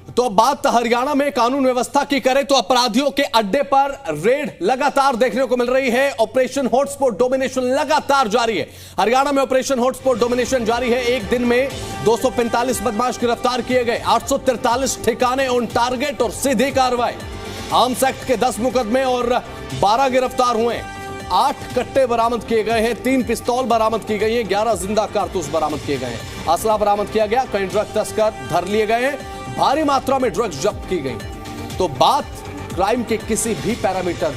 तो बात हरियाणा में कानून व्यवस्था की करें तो अपराधियों के अड्डे पर रेड लगातार देखने को मिल रही है। ऑपरेशन हॉटस्पॉट डोमिनेशन लगातार जारी है। हरियाणा में ऑपरेशन हॉटस्पॉट डोमिनेशन जारी है। एक दिन में 245 बदमाश गिरफ्तार किए गए, 843 ठिकाने ऑन टारगेट और सीधी कार्रवाई। आर्म्स एक्ट के 10 मुकदमे और 12 गिरफ्तार हुए। 8 कट्टे बरामद किए गए हैं, 3 पिस्तौल बरामद की गई है, 11 जिंदा कारतूस बरामद किए गए हैं। असला बरामद किया गया, कई ड्रग तस्कर धर लिए गए हैं, भारी मात्रा में ड्रग्स जब्त की गई। तो बात क्राइम के किसी भी पैरामीटर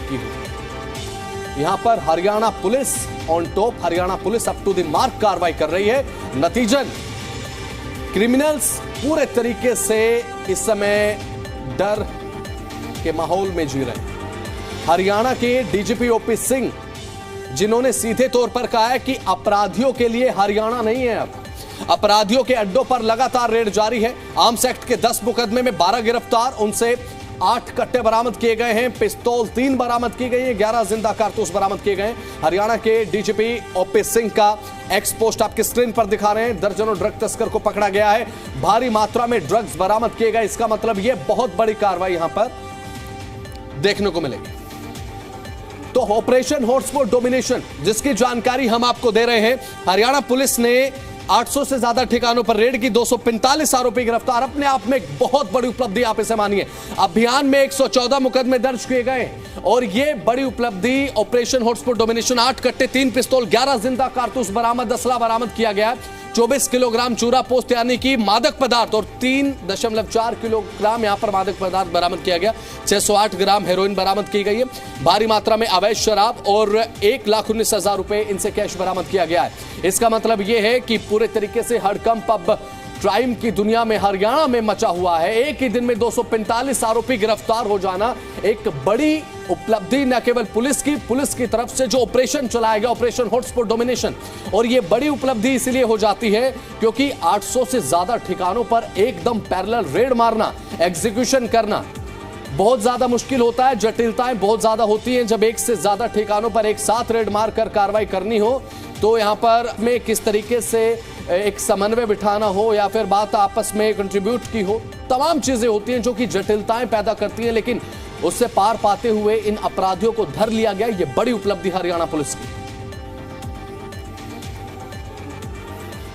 की हो, यहां पर Haryana police on top. Haryana police up to the mark कार्रवाई कर रही है। नतीजन क्रिमिनल्स पूरे तरीके से इस समय डर के माहौल में जी रहे हैं। हरियाणा के डीजीपी ओपी सिंह, जिन्होंने सीधे तौर पर कहा है कि अपराधियों के लिए हरियाणा नहीं है, अब अपराधियों के अड्डों पर लगातार रेड जारी है। आर्म्स एक्ट के 10 मुकदमे में 12 गिरफ्तार, उनसे 8 कट्टे बरामद किए गए हैं, पिस्तौल 3 बरामद की गई है, 11 जिंदा कारतूस बरामद किए गए हैं। हरियाणा के डीजीपी ओपी सिंह का एक्स पोस्ट आपकी स्क्रीन पर दिखा रहे हैं। दर्जनों ड्रग तस्कर को पकड़ा गया है, भारी मात्रा में ड्रग्स बरामद किए गए। इसका मतलब यह बहुत बड़ी कार्रवाई यहां पर देखने को मिलेगी। तो ऑपरेशन हॉटस्पॉट डोमिनेशन, जिसकी जानकारी हम आपको दे रहे हैं। हरियाणा पुलिस ने 800 से ज्यादा ठिकानों पर रेड की, 245 आरोपी गिरफ्तार। अपने आप में एक बहुत बड़ी उपलब्धि आप इसे मानिए। अभियान में 114 मुकदमे दर्ज किए गए और यह बड़ी उपलब्धि ऑपरेशन हॉटस्पॉट डोमिनेशन। 8 कट्टे, 3 पिस्तौल, 11 जिंदा कारतूस बरामद, असला बरामद किया गया। 24 किलोग्राम चूरा पोस्त यानी कि मादक पदार्थ और 3.4 किलोग्राम यहां पर मादक पदार्थ बरामद किया गया। 608 ग्राम हेरोइन बरामद की गई है। भारी मात्रा में अवैध शराब और 1,19,000 रुपए इनसे कैश बरामद किया गया है। इसका मतलब यह है कि पूरे तरीके से हड़कंप अब क्राइम की दुनिया में हरियाणा में मचा हुआ है। एक ही दिन में 245 आरोपी गिरफ्तार हो जाना एक बड़ी उपलब्धि न केवल पुलिस की तरफ से जो ऑपरेशन चलाया गया, ऑपरेशन हॉटस्पॉट डोमिनेशन, और यह बड़ी उपलब्धि इसलिए हो जाती है क्योंकि 800 से ज्यादा ठिकानों पर एकदम पैरेलल रेड मारना, एग्जीक्यूशन करना बहुत ज्यादा मुश्किल होता है। जटिलताएं बहुत ज्यादा होती हैं जब एक से ज्यादा ठिकानों पर एक साथ रेड मारकर कार्रवाई करनी हो। तो यहां पर में किस तरीके से एक समन्वय बिठाना हो या फिर बात आपस में कंट्रीब्यूट की हो, तमाम चीजें होती हैं जो कि जटिलताएं पैदा करती हैं। लेकिन उससे पार पाते हुए इन अपराधियों को धर लिया गया, ये बड़ी उपलब्धि हरियाणा पुलिस की।